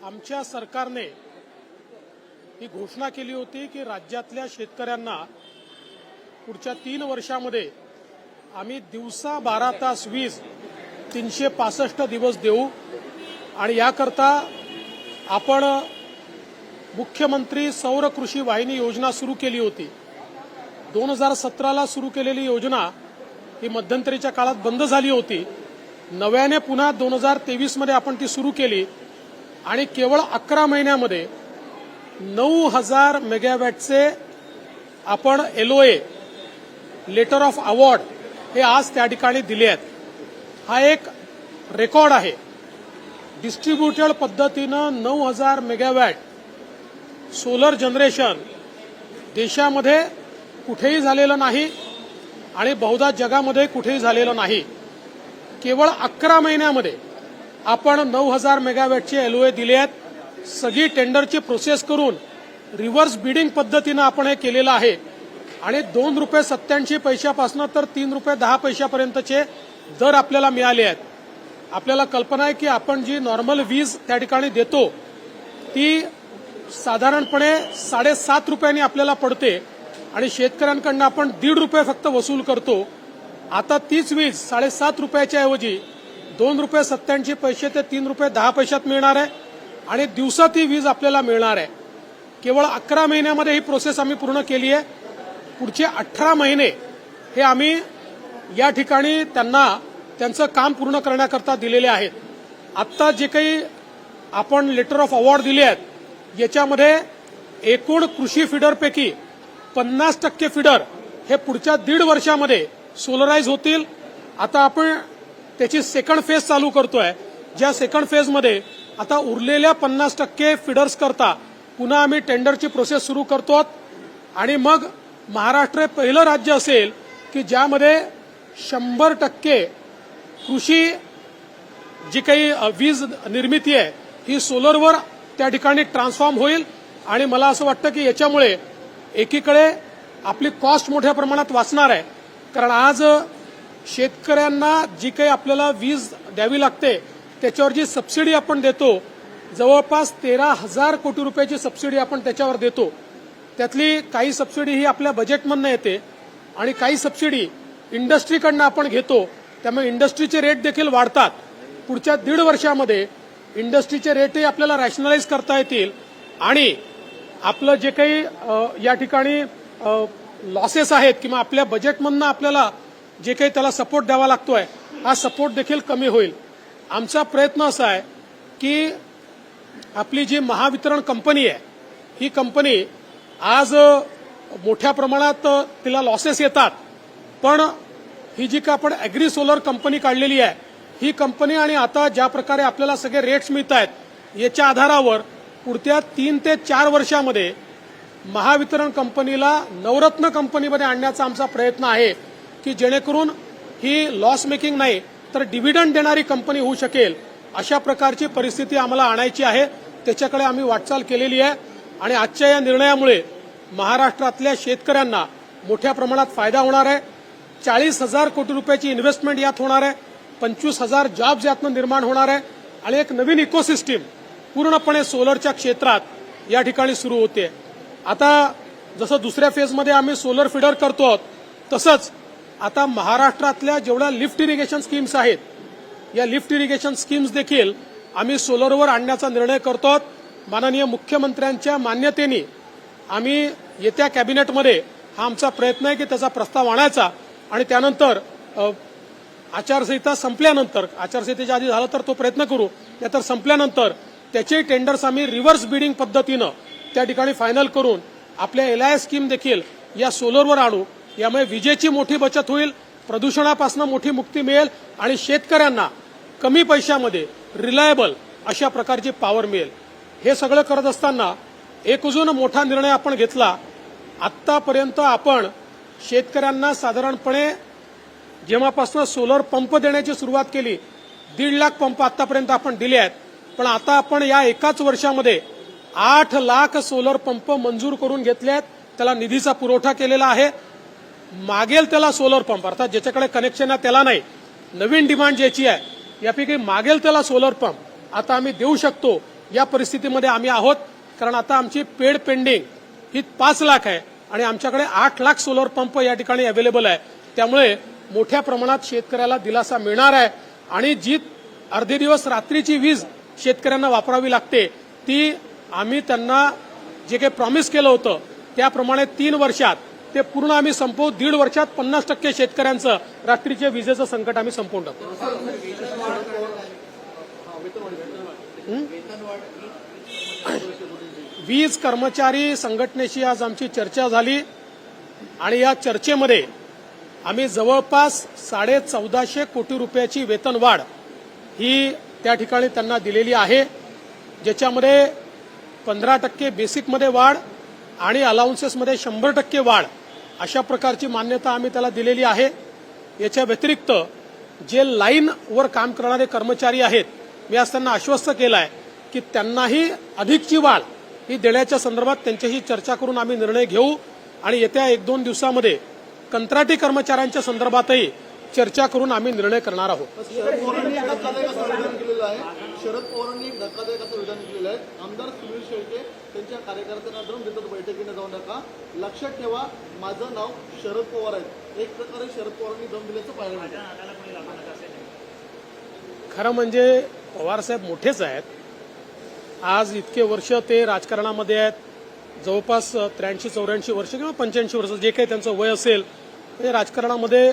आमच्या सरकारने ही घोषणा केली होती की राज्यातल्या शेतकऱ्यांना पुढच्या 3 वर्षामध्ये आम्ही दिवसा 12 तास वीज 365 दिवस देऊ आणि याकरता आपण मुख्यमंत्री सौर कृषी वाहिनी योजना सुरू केली होती। 2017ला सुरू केलेली योजना ही मध्यंतरीच्या काळात बंद झाली होती। नव्याने पुन्हा 2023 मध्ये आपण ती सुरू केली आणि केवळ 11 महिन्यामध्ये 9000 मेगावॅटचे आपण LOA लेटर ऑफ अवॉर्ड हे आज त्या ठिकाणी दिले आहेत। हा एक रेकॉर्ड आहे। डिस्ट्रीब्युटेड पद्धतीनं 9000 मेगावॅट सोलर जनरेशन देशामध्ये कुठेही झालेलं नाही आणि बहुधा जगामध्ये कुठेही झालेलं नाही। केवळ 11 महिन्यामध्ये आपण 9000 मेगावॅटचे LOA दिले आहेत। सगळी टेंडरची प्रोसेस करून रिव्हर्स बिडिंग पद्धतीनं आपण हे केलेलं आहे आणि ₹2.87 तर ₹3.10 दर आपल्याला मिळाले आहेत। आपल्याला कल्पना आहे की आपण जी नॉर्मल वीज त्या ठिकाणी देतो ती साधारणपणे ₹7.5 आपल्याला पडते आणि शेतकऱ्यांकडून आपण ₹1.5 फक्त वसूल करतो। आता तीच वीज ₹7.5 ऐवजी ₹2.87 ते ₹3.10 मिळणार आहे आणि दिवसा ती वीज आपल्याला मिळणार आहे। केवळ 11 महिन्यामध्ये ही प्रोसेस आम्ही पूर्ण केली आहे। पुढचे 18 महिने हे आम्ही या ठिकाणी त्यांना त्यांचं काम पूर्ण करण्याकरता दिलेले आहेत। आता जे काही आपण लेटर ऑफ अवॉर्ड दिले आहेत याच्यामध्ये एकूण कृषी फीडरपैकी 50% फीडर हे पुढच्या 1.5 वर्षामध्ये सोलराइज होतील। आता आपण त्याची सेकंड फेज चालू करतोय। ज्या सेकंड फेजमध्ये आता उरलेल्या 50% फीडर्स करता पुन्हा आम्ही टेंडरची प्रोसेस सुरू करतो आणि मग महाराष्ट्र हे पहिलं राज्य असेल की ज्यामध्ये 100% कृषी जी काही वीज निर्मिती आहे ही सोलरवर त्या ठिकाणी ट्रान्सफॉर्म होईल आणि मला असं वाटतं की याच्यामुळे एकीकडे आपली कॉस्ट मोठ्या प्रमाणात वाचणार आहे, कारण आज शेतकऱ्यांना जी काही आपल्याला वीज द्यावी लागते त्याच्यावर जी सबसिडी आपण देतो जवळपास 13,000 कोटी रुपयाची सबसिडी आपण त्याच्यावर देतो। त्यातली काही सबसिडी ही आपल्या बजेटमधून येते आणि काही सबसिडी इंडस्ट्रीकडनं आपण घेतो, त्यामुळे इंडस्ट्रीचे रेट देखील वाढतात। पुढच्या 1.5 वर्षामध्ये इंडस्ट्रीचे रेटही आपल्याला रॅशनलाइज करता येतील आणि आपलं जे काही या ठिकाणी लॉसेस आहेत किंवा आपल्या बजेटमधून आपल्याला जे काही त्याला सपोर्ट द्यावा लागतोय हा सपोर्ट देखील कमी होईल। आमचा प्रयत्न असा आहे की आपली जी महावितरण कंपनी आहे ही कंपनी आज मोठ्या प्रमाणात तिला लॉसेस येतात, पण ही जी का आपण ॲग्री सोलर कंपनी काढलेली आहे ही कंपनी आणि आता ज्या प्रकारे आपल्याला सगळे रेट्स मिळत आहेत याच्या आधारावर पुढच्या 3 ते 4 वर्षामध्ये महावितरण कंपनीला नवरत्न कंपनीमध्ये आणण्याचा आमचा प्रयत्न आहे की जेणेकरून ही लॉस मेकिंग नाही तर डिव्हिडंड देणारी कंपनी होऊ शकेल। अशा प्रकारची परिस्थिती आम्हाला आणायची आहे, त्याच्याकडे आम्ही वाटचाल केलेली आहे आणि आजच्या या निर्णयामुळे महाराष्ट्रातल्या शेतकऱ्यांना मोठ्या प्रमाणात फायदा होणार आहे। 40,000 कोटी रुपयाची इन्व्हेस्टमेंट यात होणार आहे, 25,000 जॉब्स यातनं निर्माण होणार आहे आणि एक नवीन इकोसिस्टीम पूर्णपणे सोलरच्या क्षेत्रात या ठिकाणी सुरू होते। आता जसं दुसऱ्या फेजमध्ये आम्ही सोलर फीडर करतो तसंच आता महाराष्ट्रातल्या जेवढ्या लिफ्ट इरिगेशन स्कीम्स आहेत या लिफ्ट इरिगेशन स्कीम्स देखील आम्ही सोलरवर आणण्याचा निर्णय करतो। माननीय मुख्यमंत्र्यांच्या मान्यतेने आम्ही येत्या कॅबिनेटमध्ये हा आमचा प्रयत्न आहे की त्याचा प्रस्ताव आणायचा आणि त्यानंतर आचारसंहिता संपल्यानंतर, आचारसंहितेच्या आधी झालं तर तो प्रयत्न करू, त्यानंतर संपल्यानंतर त्याचे टेंडर्स आम्ही रिव्हर्स बिडिंग पद्धतीनं त्या ठिकाणी फायनल करून आपल्या LIS स्कीम देखील या सोलरवर आणू। यामुळे विजेची मोठी बचत होईल, प्रदूषणापासून मोठी मुक्ती मिळेल आणि शेतकऱ्यांना कमी पैशामध्ये रिलायबल अशा प्रकारची पॉवर मिळेल। हे सगळं करत असताना एक अजून मोठा निर्णय आपण घेतला। आत्तापर्यंत आपण शेतकऱ्यांना साधारणपणे जेव्हापासून सोलर पंप देण्याची सुरुवात केली 1.5 लाख पंप आतापर्यंत आपण दिले आहेत, पण आता आपण या एकाच वर्षामध्ये 8 लाख सोलर पंप मंजूर करून घेतले आहेत। त्याला निधीचा पुरवठा केलेला आहे। मागेल त्याला सोलर पंप अर्थात ज्याच्याकडे कनेक्शन आहे त्याला नाही, नवीन डिमांड ज्याची आहे यापैकी मागेल त्याला सोलर पंप आता आम्ही देऊ शकतो या परिस्थितीमध्ये आम्ही आहोत, कारण आता आमची पेड पेंडिंग ही 5 लाख आहे आणि आमच्याकडे 8 लाख सोलर पंप या ठिकाणी अवेलेबल आहे. त्यामुळे मोठ्या प्रमाणात शेतकऱ्याला दिलासा मिळणार आहे आणि जी अर्धे दिवस रात्रीची वीज शेतकऱ्यांना वापरावी लागते ती आम्ही त्यांना जे काही प्रॉमिस केलं होतं त्याप्रमाणे 3 वर्षात ते पूर्ण आम्ही संपवू. 1.5 वर्षात 50% शेतकऱ्यांचं रात्रीच्या विजेचं संकट आम्ही संपवून टाकू. वीज कर्मचारी संघटनेशी आज आमची चर्चा झाली आणि या चर्चेमध्ये आम्ही जवळपास 1450 कोटी रुपयाची वेतनवाढ ही त्या ठिकाणी त्यांना दिलेली आहे, ज्याच्यामध्ये 15% बेसिकमध्ये वाढ आणि अलाउन्सेसमध्ये 100% वाढ अशा प्रकारची मान्यता आम्ही त्याला दिलेली आहे. याच्या व्यतिरिक्त जे लाईनवर काम करणारे कर्मचारी आहेत मी आज त्यांना आश्वस्त केलं आहे की त्यांनाही अधिकची वाढ ही देण्याच्या संदर्भात त्यांच्याशी चर्चा करून आम्ही निर्णय घेऊ आणि येत्या 1-2 दिवसामध्ये कंत्राटी कर्मचाऱ्यांच्या संदर्भातही चर्चा करून आम्ही निर्णय करणार आहोत. शरद पवारांनी एक धक्कादायक असं विधान केलेलं आहे. आमदार सुनील शेळके त्यांच्या कार्यकर्त्यांना दम देतात बैठकीने जाऊ नका, लक्षात ठेवा माझं नाव शरद पवार आहे. एक प्रकारे शरद पवारांनी दम दिल्याचं पाहायला मिळतं. खरं म्हणजे पवारसाहेब मोठेच आहेत. आज इतके वर्ष ते राजकारणामध्ये आहेत, जवळपास 83-84 वर्ष किंवा 85 वर्ष जे काही त्यांचं वय असेल ते राजकारणामध्ये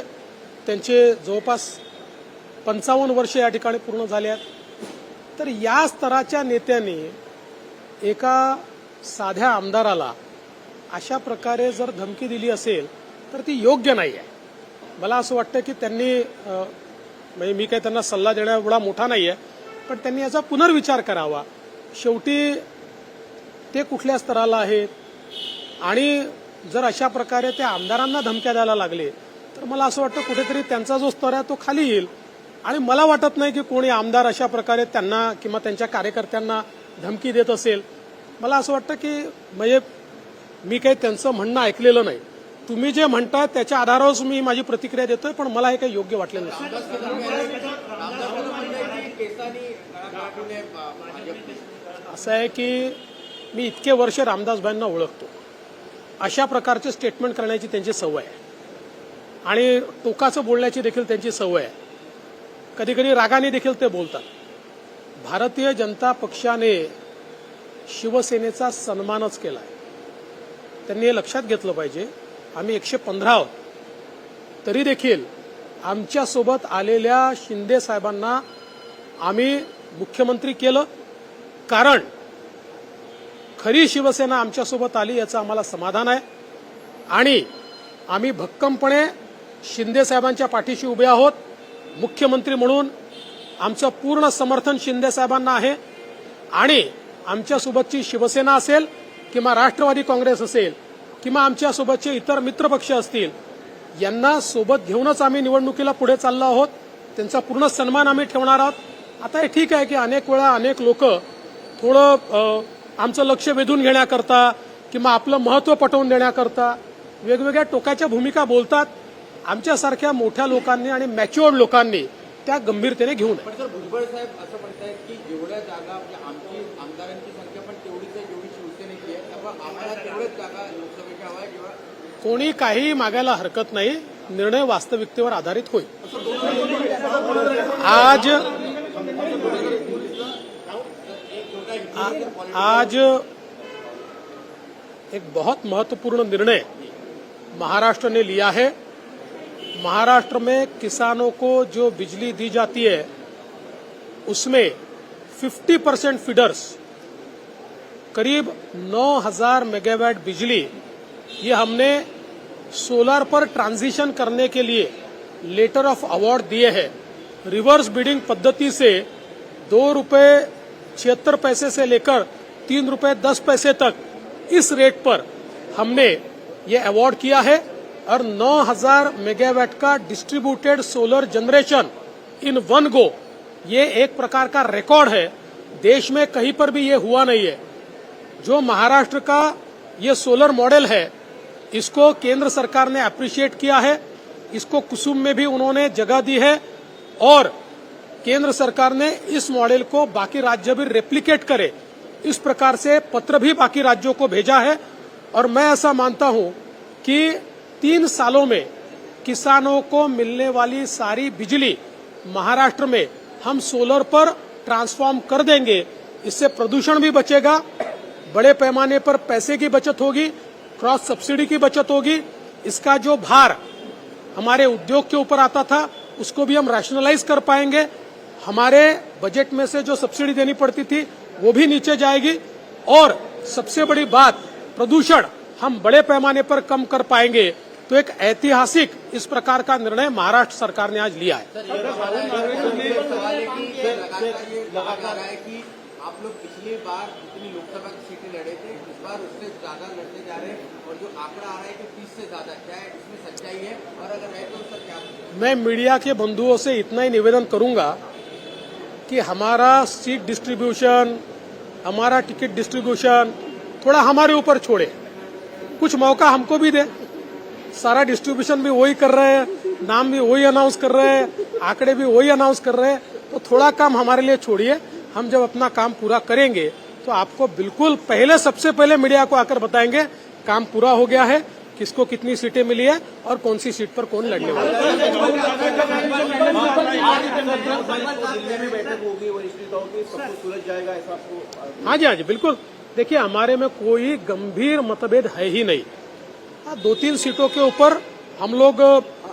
त्यांचे जवळपास 55 वर्ष या ठिकाणी पूर्ण झाले आहेत. तर या स्तराच्या नेत्यांनी एका साध्या आमदाराला अशा प्रकारे जर धमकी दिली असेल तर ती योग्य नाही आहे. मला असं वाटतं की त्यांनी म्हणजे मी काही त्यांना सल्ला देण्या एवढा मोठा नाही आहे, पण त्यांनी याचा पुनर्विचार करावा. शेवटी ते कुठल्या स्तराला आहेत आणि जर अशा प्रकारे त्या आमदारांना धमक्या द्यायला लागले तर मला असं वाटतं कुठेतरी त्यांचा जो स्तर आहे तो खाली येईल आणि मला वाटत नाही की कोणी आमदार अशा प्रकारे त्यांना किंवा त्यांच्या कार्यकर्त्यांना धमकी देत असेल. मला असं वाटतं की म्हणजे मी काही त्यांचं म्हणणं ऐकलेलं नाही. तुम्ही जे म्हणताय त्याच्या आधारावरच मी माझी प्रतिक्रिया देतोय, पण मला हे काही योग्य वाटलेलं नाही. असं आहे की मी इतके वर्ष रामदासभाईंना ओळखतो. अशा प्रकारचे स्टेटमेंट करण्याची त्यांची सवय आहे आणि टोकाचं बोलण्याची देखील त्यांची सवय आहे. कधी कधी रागाने देखील ते बोलतात. भारतीय जनता पक्षाने शिवसेनेचा सन्मानच केला आहे. त्यांनी हे लक्षात घेतलं पाहिजे. आम्ही 115 आहोत तरी देखील आमच्यासोबत आलेल्या शिंदे साहेबांना आम्ही मुख्यमंत्री केलं, कारण खरी शिवसेना आमच्यासोबत आली याचं आम्हाला समाधान आहे आणि आम्ही भक्कमपणे शिंदे साहेबांच्या पाठीशी उभे आहोत. मुख्यमंत्री म्हणून आमचं पूर्ण समर्थन शिंदे साहेबांना आहे आणि आमच्यासोबतची शिवसेना असेल किंवा राष्ट्रवादी काँग्रेस असेल किंवा आमच्यासोबतचे इतर मित्रपक्ष असतील यांना सोबत घेऊनच आम्ही निवडणुकीला पुढे चाललो आहोत. त्यांचा पूर्ण सन्मान आम्ही ठेवणार आहोत. आता हे ठीक आहे की अनेक वेळा अनेक लोक थोडं आमचं लक्ष वेधून घेण्याकरता किंवा आपलं महत्त्व पटवून देण्याकरता वेगवेगळ्या टोकाच्या भूमिका बोलतात. आमच्यासारख्या मोठ्या लोकांनी आणि मॅच्युअर्ड लोकांनी त्या गंभीरतेने घेऊ नये. पण सर भुजबळ साहेब असं म्हणतायत की जेवढ्या जागा म्हणजे आमची आमदारांची संख्या पण तेवढीच आहे जेवढी शिवसेनेची आहे, त्यामुळे आम्हाला तेवढ्याच जागा लोकसभेच्या हव्या किंवा कोणी काही मागायला हरकत नाही. निर्णय वास्तविकतेवर आधारित होईल. आज एक बहुत महत्वपूर्ण निर्णय महाराष्ट्र ने लिया है. महाराष्ट्र में किसानों को जो बिजली दी जाती है उसमें 50% फीडर्स करीब 9000 मेगावाट बिजली ये हमने सोलर पर ट्रांजिशन करने के लिए लेटर ऑफ अवार्ड दिए हैं. रिवर्स बिडिंग पद्धति से 2 रुपये 76 पैसे से लेकर 3 रुपये 10 पैसे तक इस रेट पर हमने ये अवार्ड किया है और 9000 मेगावाट का distributed solar generation in one go ये एक प्रकार का रिकॉर्ड है. देश में कहीं पर भी ये हुआ नहीं है. जो महाराष्ट्र का ये सोलर मॉडल है इसको केंद्र सरकार ने अप्रिशिएट किया है. इसको कुसुम में भी उन्होंने जगह दी है और केंद्र सरकार ने इस मॉडल को बाकी राज्य भी रेप्लिकेट करे इस प्रकार से पत्र भी बाकी राज्यों को भेजा है और मैं ऐसा मानता हूं कि 3 सालों में किसानों को मिलने वाली सारी बिजली महाराष्ट्र में हम सोलर पर ट्रांसफॉर्म कर देंगे। इससे प्रदूषण भी बचेगा, बड़े पैमाने पर पैसे की बचत होगी, क्रॉस सब्सिडी की बचत होगी। इसका जो भार हमारे उद्योग के ऊपर आता था उसको भी हम रैशनलाइज कर पाएंगे। हमारे बजट में से जो सब्सिडी देनी पड़ती थी वो भी नीचे जाएगी और सबसे बड़ी बात प्रदूषण हम बड़े पैमाने पर कम कर पाएंगे। तो एक ऐतिहासिक इस प्रकार का निर्णय महाराष्ट्र सरकार ने आज लिया है। सवाल है कि लगातार ये कहा जा रहा है कि आप लोग पिछली बार जितनी लोकसभा की सीटें लड़े थे इस बार उससे ज्यादा लड़ने जा रहे हैं और जो आंकड़ा आ रहा है कि 30 से ज्यादा, क्या है इसमें सच्चाई है? और अगर है तो सर क्या? मैं मीडिया के बंधुओं से इतना ही निवेदन करूंगा कि हमारा सीट डिस्ट्रीब्यूशन, हमारा टिकट डिस्ट्रीब्यूशन थोड़ा हमारे ऊपर छोड़े, कुछ मौका हमको भी दे। सारा डिस्ट्रीब्यूशन भी वही कर रहे हैं, नाम भी वही अनाउंस कर रहे हैं, आंकड़े भी वही अनाउंस कर रहे हैं, तो थोड़ा काम हमारे लिए छोड़िए। हम जब अपना काम पूरा करेंगे तो आपको बिल्कुल सबसे पहले मीडिया को आकर बताएंगे काम पूरा हो गया है, किसको कितनी सीटें मिली है और कौन सी सीट पर कौन लड़ने वाला है। दिल्ली में बैठक होगी, वरिष्ठ नेताओं की, सब कुछ सुलझ जाएगा ऐसा आपको? हाँ जी बिल्कुल। देखिए हमारे में कोई गंभीर मतभेद है ही नहीं। 2-3 सीटों के ऊपर हम लोग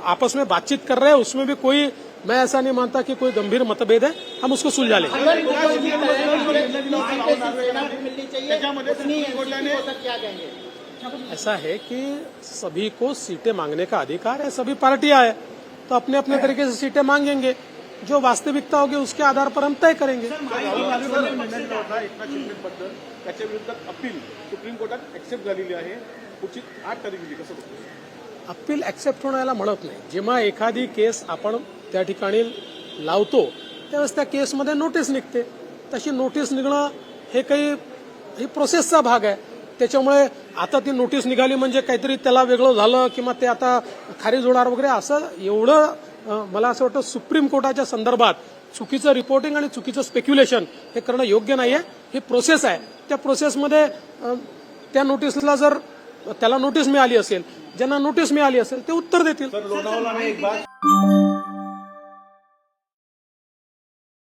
आपस में बातचीत कर रहे हैं, उसमें भी कोई, मैं ऐसा नहीं मानता कि कोई गंभीर मतभेद है, हम उसको सुलझा लेंगे। ऐसा है कि सभी को सीटें मांगने का अधिकार है, सभी पार्टियां है तो अपने अपने तरीके से सीटें मांगेंगे, जो वास्तविकता होगी उसके आधार पर हम तय करेंगे। त्याच्या विरुद्ध अपील सुप्रीम कोर्टात ऍक्सेप्ट झालेली आहे, पुढची 8 तारखेला कसं बघतो? अपील ऍक्सेप्ट होण्याला म्हणत नाही। जेव्हा एखादी केस आपण त्या ठिकाणी लावतो त्यावेळेस त्या केसमध्ये नोटीस निघते, तशी नोटीस निघणं हे काही प्रोसेसचा भाग आहे। त्याच्यामुळे आता ती नोटीस निघाली म्हणजे काहीतरी त्याला वेगळं झालं किंवा ते आता खारिज होणार वगैरे असं एवढं मला असं वाटतं सुप्रीम कोर्टाच्या संदर्भात चुकीचं रिपोर्टिंग आणि चुकीचं स्पेक्युलेशन हे करणं योग्य नाहीये। ही प्रोसेस आहे, त्या प्रोसेसमध्ये त्या नोटीसला जर त्याला नोटीस मिळाली असेल, ज्यांना नोटीस मिळाली असेल ते उत्तर देतील। लोणावळा में एक बात